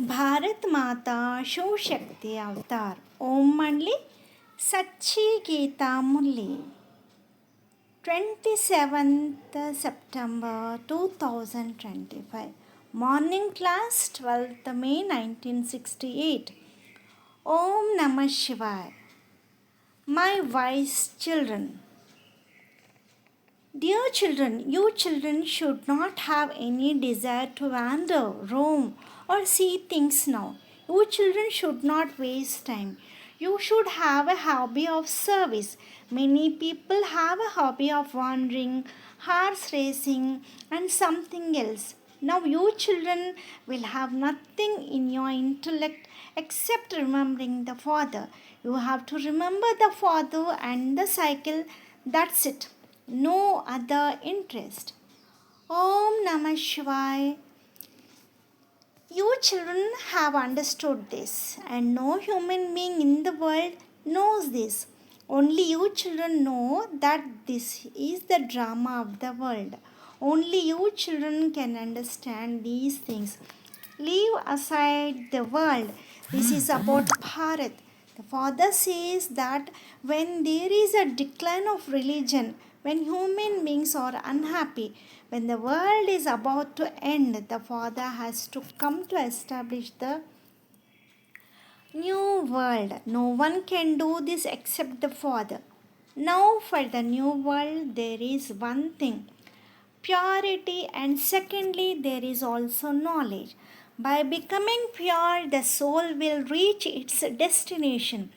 भारत माता शिव शक्ति अवतार ओम मंडली सच्ची गीता मुरली 27th September 2025 Morning class 12th May 1968 Om Namah Shivaya. My wise children, dear children, you children should not have any desire to wander, roam, or see things now. You children should not waste time. You should have a hobby of service. Many people have a hobby of wandering, horse racing, and something else. Now, you children will have nothing in your intellect except remembering the Father. You have to remember the Father and the cycle. That's it. No other interest. Om Namah Shivaya. You children have understood this, and no human being in the world knows this. Only you children know that this is the drama of the world. Only you children can understand these things. Leave aside the world. This is about Bharat. The Father says that when there is a decline of religion, when human beings are unhappy, when the world is about to end, the Father has to come to establish the new world. No one can do this except the Father. Now, for the new world, there is one thing, purity, and secondly, there is also knowledge. By becoming pure, the soul will reach its destination.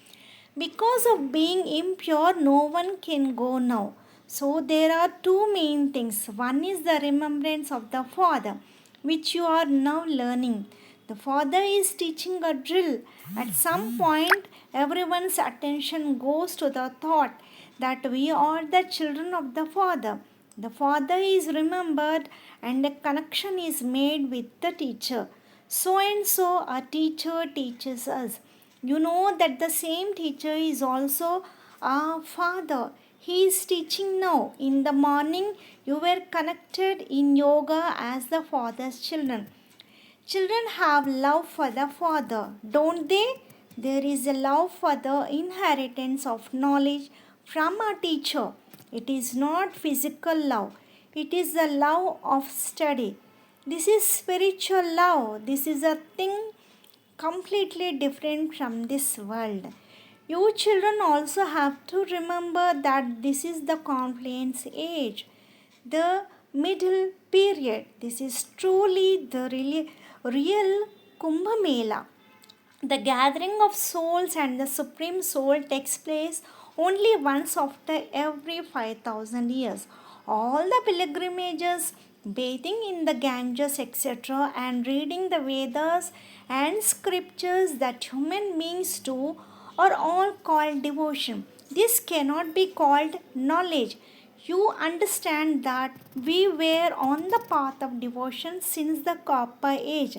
Because of being impure, no one can go now. So, there are two main things. One is the remembrance of the Father, which you are now learning. The Father is teaching a drill. At some point, everyone's attention goes to the thought that we are the children of the Father. The Father is remembered and a connection is made with the teacher. So and so, a teacher teaches us. You know that the same teacher is also our Father. He is teaching now. In the morning, you were connected in yoga as the Father's children. Children have love for the Father, don't they? There is a love for the inheritance of knowledge from a teacher. It is not physical love, it is the love of study. This is spiritual love. This is a thing completely different from this world. You children also have to remember that this is the confluence age, the middle period. This is truly the real Kumbh Mela. The gathering of souls and the Supreme Soul takes place only once after every 5,000 years. All the pilgrimages, bathing in the Ganges, etc., and reading the Vedas and scriptures that human beings do are all called devotion. This cannot be called knowledge. You understand that we were on the path of devotion since the Copper Age.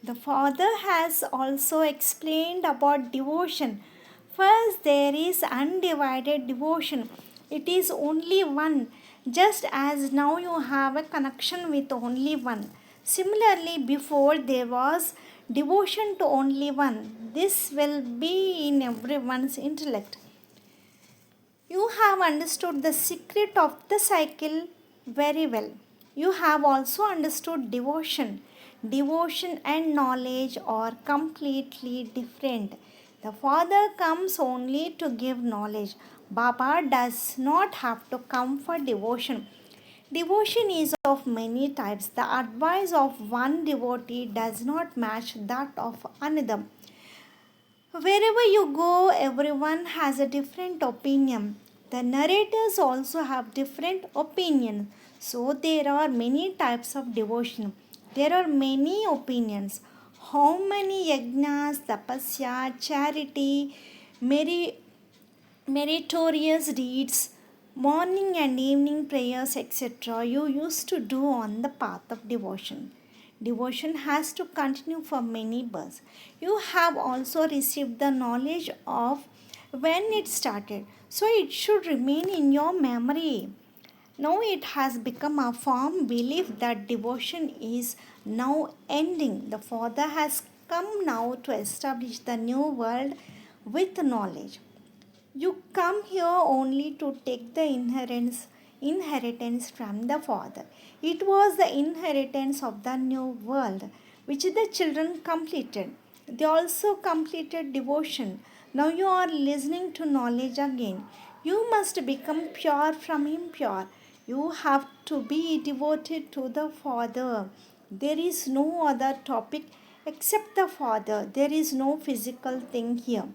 The Father has also explained about devotion. First, there is undivided devotion. It is only one, just as now you have a connection with only one. Similarly, before there was devotion to only one. This will be in everyone's intellect. You have understood the secret of the cycle very well. You have also understood devotion. Devotion and knowledge are completely different. The Father comes only to give knowledge. Baba does not have to come for devotion. Devotion is of many types. The advice of one devotee does not match that of another. Wherever you go, everyone has a different opinion. The narrators also have different opinions. So there are many types of devotion. There are many opinions. How many yajnas, tapasya, charity, meritorious deeds, morning and evening prayers, etc., you used to do on the path of devotion. Devotion has to continue for many births. You have also received the knowledge of when it started, so it should remain in your memory. Now it has become a firm belief that devotion is now ending. The Father has come now to establish the new world with knowledge. You come here only to take the inheritance from the Father. It was the inheritance of the new world which the children completed. They also completed devotion. Now you are listening to knowledge again. You must become pure from impure. You have to be devoted to the Father. There is no other topic except the Father. There is no physical thing here.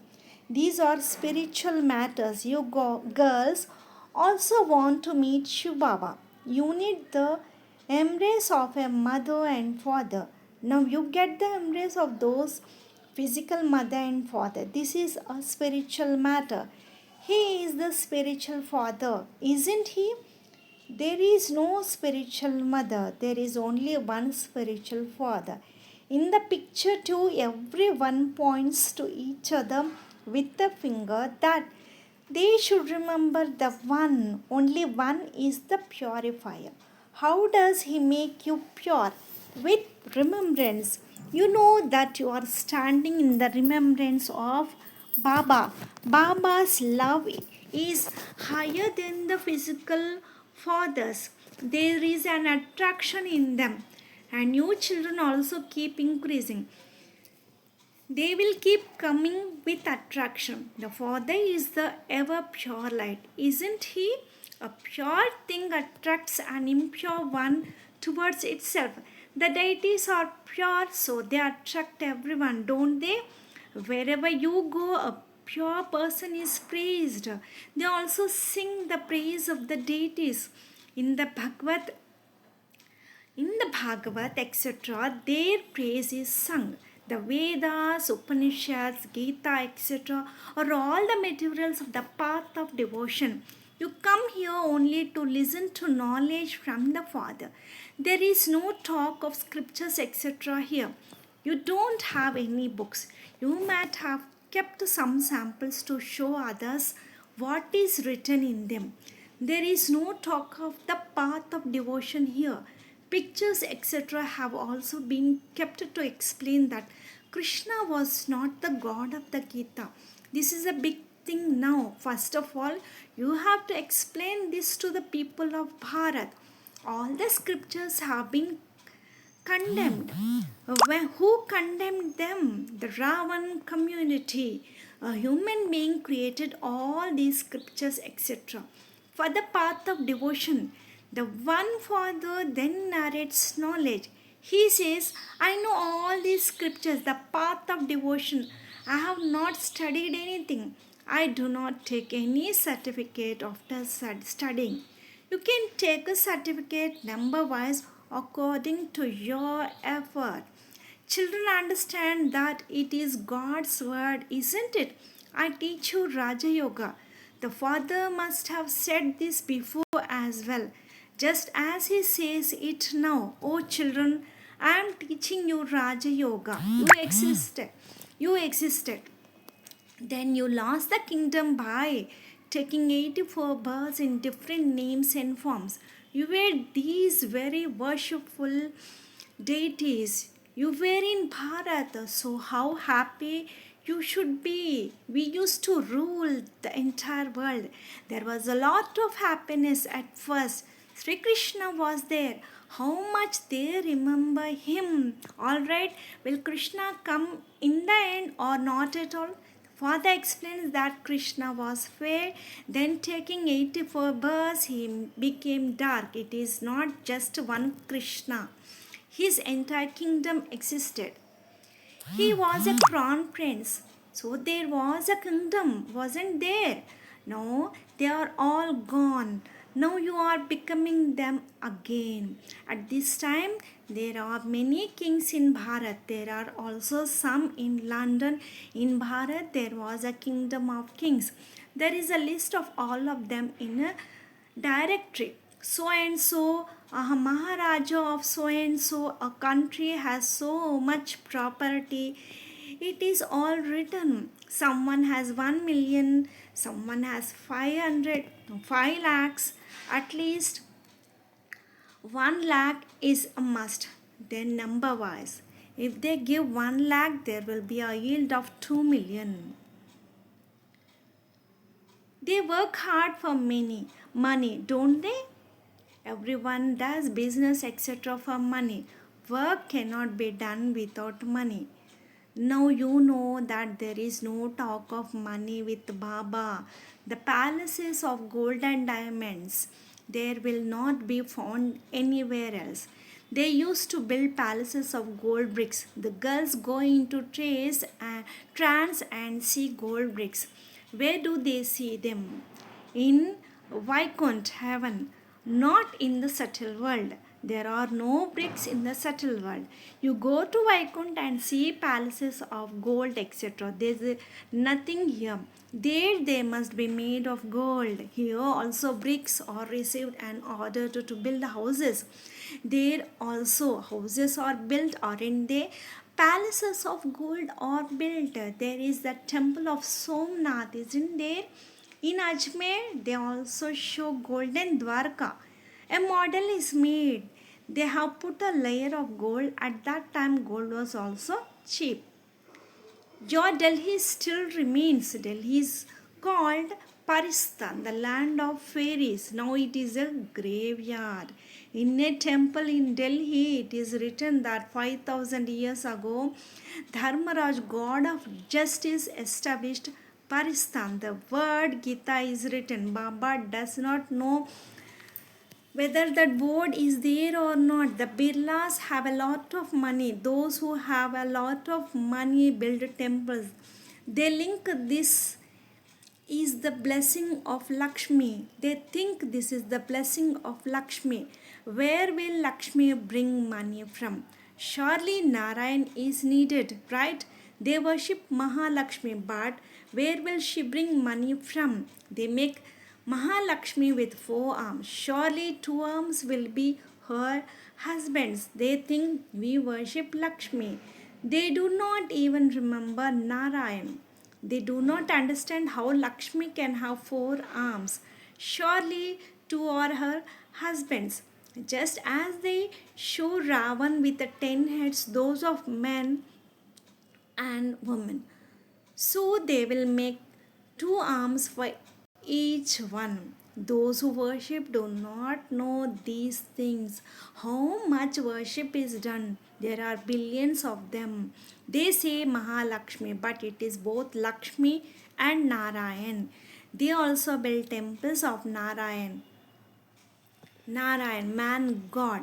These are spiritual matters. You girls also want to meet Shiv Baba. You need the embrace of a mother and father. Now you get the embrace of those physical mother and father. This is a spiritual matter. He is the spiritual father, isn't he? There is no spiritual mother, there is only one spiritual father. In the picture, too, everyone points to each other with the finger that they should remember the one, only one is the purifier. How does he make you pure? With remembrance. You know that you are standing in the remembrance of Baba. Baba's love is higher than the physical fathers. There is an attraction in them, and you children also keep increasing. They will keep coming with attraction. The Father is the ever pure light, isn't He? A pure thing attracts an impure one towards itself. The deities are pure, so they attract everyone, don't they? Wherever you go, a pure person is praised. They also sing the praise of the deities. In the Bhagavad, etc., their praise is sung. The Vedas, Upanishads, Geeta, etc., are all the materials of the path of devotion. You come here only to listen to knowledge from the Father. There is no talk of scriptures, etc., here. You don't have any books. You might have kept some samples to show others what is written in them. There is no talk of the path of devotion here. Pictures, etc., have also been kept to explain that Krishna was not the god of the Gita. This is a big thing now. First of all, you have to explain this to the people of Bharat. All the scriptures have been condemned. Who condemned them? The Ravan community. A human being created all these scriptures, etc. For the path of devotion, the one Father then narrates knowledge. He says, I know all these scriptures, the path of devotion. I have not studied anything. I do not take any certificate after studying. You can take a certificate number wise according to your effort. Children understand that it is God's word, isn't it? I teach you Raja Yoga. The Father must have said this before as well, just as he says it now. Oh children, I am teaching you Raja Yoga. You existed. You existed. Then you lost the kingdom by taking 84 births in different names and forms. You were these very worshipful deities. You were in Bharat, so how happy you should be. We used to rule the entire world. There was a lot of happiness at first. Sri Krishna was there. How much they remember him. Alright, will Krishna come in the end or not at all? Father explains that Krishna was fair, then taking 84 births, he became dark. It is not just one Krishna. His entire kingdom existed. He was a crown prince. So there was a kingdom, wasn't there? No, they are all gone. Now you are becoming them again. At this time, there are many kings in Bharat. There are also some in London. In Bharat, there was a kingdom of kings. There is a list of all of them in a directory. So and so, a Maharaja of so and so, a country has so much property. It is all written. Someone has 1 million, someone has 5 lakhs, at least 1 lakh is a must. Then number wise. If they give 1 lakh, there will be a yield of 2 million. They work hard for money, don't they? Everyone does business etc. for money. Work cannot be done without money. Now you know that there is no talk of money with Baba. The palaces of gold and diamonds, there will not be found anywhere else. They used to build palaces of gold bricks. The girls go into trance and see gold bricks. Where do they see them? In Vaikunt heaven, not in the subtle world. There are no bricks in the subtle world. You go to Vaikunt and see palaces of gold, etc. There is nothing here. There they must be made of gold. Here also bricks are received and ordered to build houses. There also houses are built, aren't they? Palaces of gold are built. There is the temple of Somnath, isn't there? In Ajmer, they also show golden Dwarka. A model is made. They have put a layer of gold. At that time, gold was also cheap. Your Delhi still remains. Delhi is called Paristan, the land of fairies. Now it is a graveyard. In a temple in Delhi, it is written that 5000 years ago, Dharmaraj, god of justice, established Paristan. The word Geeta is written. Baba does not know whether that board is there or not. The Birlas have a lot of money. Those who have a lot of money build temples. They link this is the blessing of Lakshmi. They think this is the blessing of Lakshmi. Where will Lakshmi bring money from? Surely Narayan is needed, right? They worship Mahalakshmi, but where will she bring money from? They make Mahalakshmi with 4 arms. Surely 2 arms will be her husbands. They think we worship Lakshmi. They do not even remember Narayan. They do not understand how Lakshmi can have 4 arms. Surely two are her husbands. Just as they show Ravan with the 10 heads, those of men and women. So they will make 2 arms for each one. Those who worship do not know these things. How much worship is done? There are billions of them. They say Mahalakshmi, but it is both Lakshmi and Narayan. They also build temples of Narayan, man God.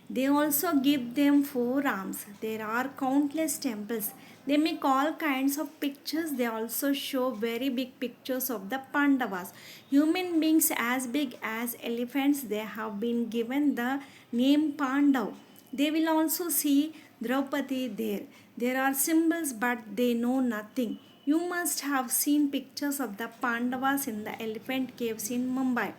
They also give them 4 arms. There are countless temples. They make all kinds of pictures. They also show very big pictures of the Pandavas. Human beings as big as elephants. They have been given the name Pandav. They will also see Draupadi there. There are symbols, but they know nothing. You must have seen pictures of the Pandavas in the elephant caves in Mumbai.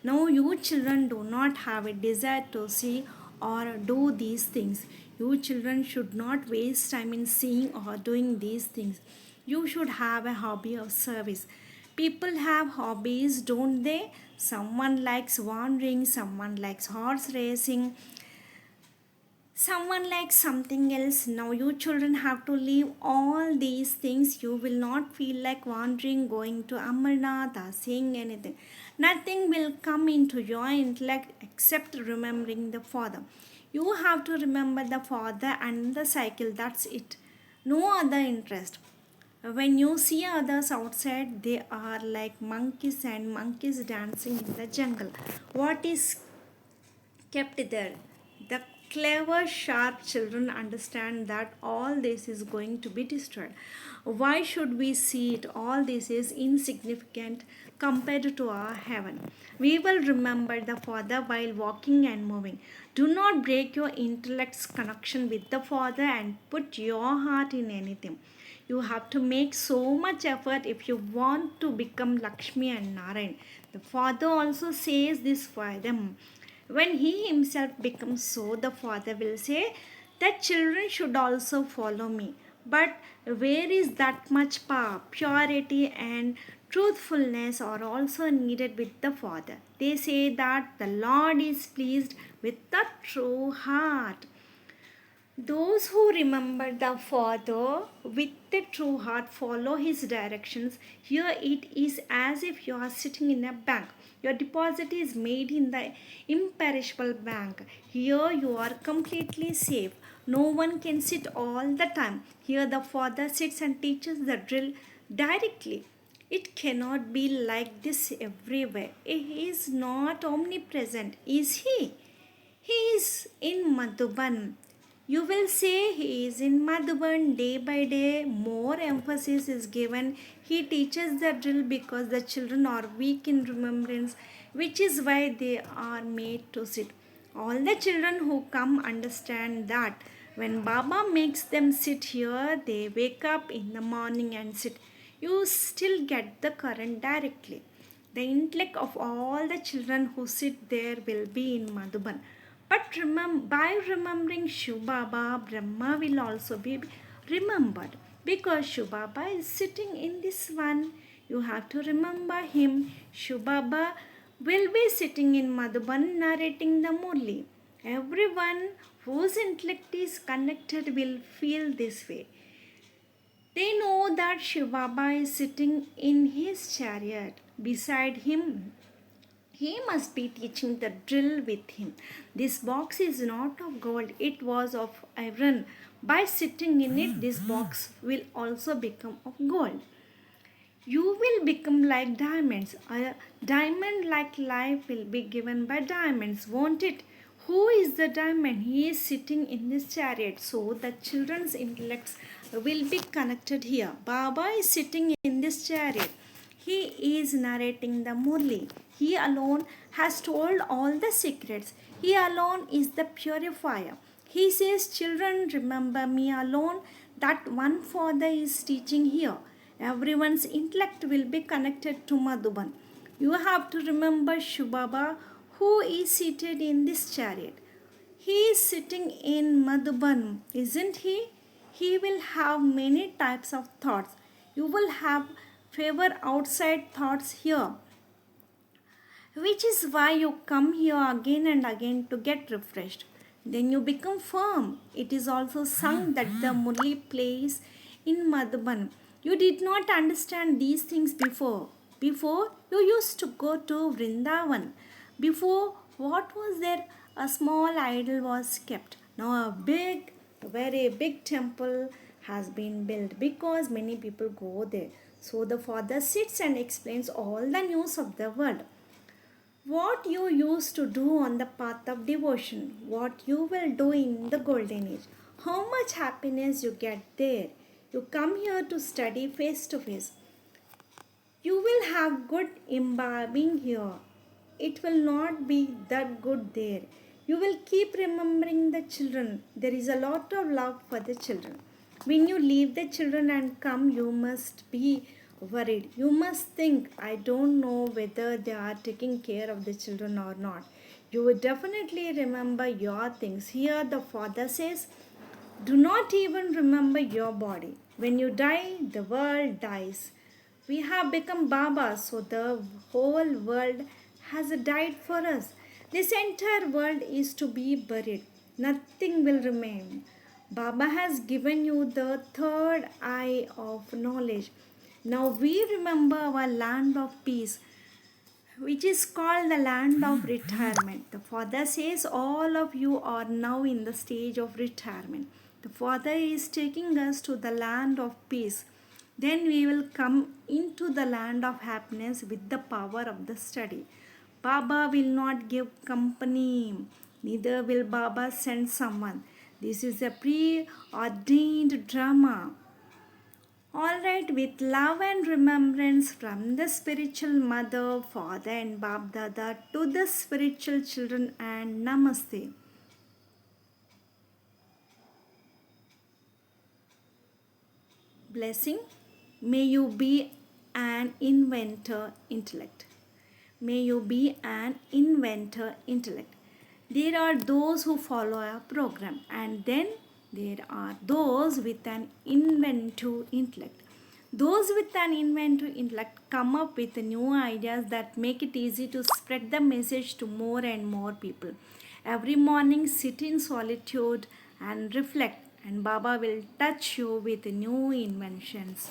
Now, you children do not have a desire to see or do these things. You children should not waste time in seeing or doing these things. You should have a hobby of service. People have hobbies, don't they? Someone likes wandering, someone likes horse racing, someone likes something else. Now, you children have to leave all these things. You will not feel like wandering, going to Amarnath, or saying anything. Nothing will come into your intellect except remembering the Father. You have to remember the Father and the cycle, that's it. No other interest. When you see others outside, they are like monkeys and monkeys dancing in the jungle. What is kept there? The clever, sharp children understand that all this is going to be destroyed. Why should we see it? All this is insignificant compared to our heaven. We will remember the Father while walking and moving. Do not break your intellect's connection with the Father and put your heart in anything. You have to make so much effort if you want to become Lakshmi and Narayan. The Father also says this for them. When he himself becomes so, the Father will say that children should also follow me. But where is that much power, purity, and truthfulness are also needed with the Father? They say that the Lord is pleased with the true heart. Those who remember the Father with a true heart follow His directions. Here it is as if you are sitting in a bank. Your deposit is made in the imperishable bank. Here you are completely safe. No one can sit all the time. Here the Father sits and teaches the drill directly. It cannot be like this everywhere. He is not omnipresent, is He? He is in Madhuban. You will say he is in Madhuban day by day. More emphasis is given. He teaches the drill because the children are weak in remembrance, which is why they are made to sit. All the children who come understand that when Baba makes them sit here, they wake up in the morning and sit. You still get the current directly. The intellect of all the children who sit there will be in Madhuban. But by remembering Shubaba, Brahma will also be remembered. Because Shubaba is sitting in this one, you have to remember him. Shubaba will be sitting in Madhuban narrating the Murli. Everyone whose intellect is connected will feel this way. They know that Shivaba is sitting in his chariot. Beside him, he must be teaching the drill with him. This box is not of gold, it was of iron. By sitting in it, this box will also become of gold. You will become like diamonds. A diamond like life will be given by diamonds, won't it? Who is the diamond? He is sitting in this chariot. So the children's intellects will be connected here. Baba is sitting in this chariot. He is narrating the Murli. He alone has told all the secrets. He alone is the purifier. He says, children, remember me alone. That one father is teaching here. Everyone's intellect will be connected to Madhuban. You have to remember Shubaba, who is seated in this chariot. He is sitting in Madhuban, isn't he? He will have many types of thoughts. You will have favor outside thoughts here, which is why you come here again and again to get refreshed. Then you become firm. It is also sung that the Murli plays in Madhuban. You did not understand these things before. Before, you used to go to Vrindavan. Before, what was there? A small idol was kept. Now, a very big temple has been built because many people go there. So, the father sits and explains all the news of the world. What you used to do on the path of devotion, what you will do in the golden age, how much happiness you get there. You come here to study face to face. You will have good imbibing here. It will not be that good there. You will keep remembering the children. There is a lot of love for the children. When you leave the children and come, you must be worried. You must think, I don't know whether they are taking care of the children or not. You will definitely remember your things. Here, the father says, do not even remember your body. When you die, the world dies. We have become Babas, so the whole world has died for us. This entire world is to be buried. Nothing will remain. Baba has given you the third eye of knowledge. Now we remember our land of peace, which is called the land of retirement. The father says all of you are now in the stage of retirement. The father is taking us to the land of peace. Then we will come into the land of happiness with the power of the study. Baba will not give company, neither will Baba send someone. This is a preordained drama. Alright, with love and remembrance from the spiritual mother, father, and Bab Dada to the spiritual children, and Namaste. Blessing. May you be an inventor intellect. May you be an inventor intellect. There are those who follow a program, and then there are those with an inventive intellect. Those with an inventive intellect come up with new ideas that make it easy to spread the message to more and more people. Every morning, sit in solitude and reflect, and Baba will touch you with new inventions.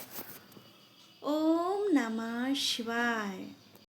Om Namah Shivaya.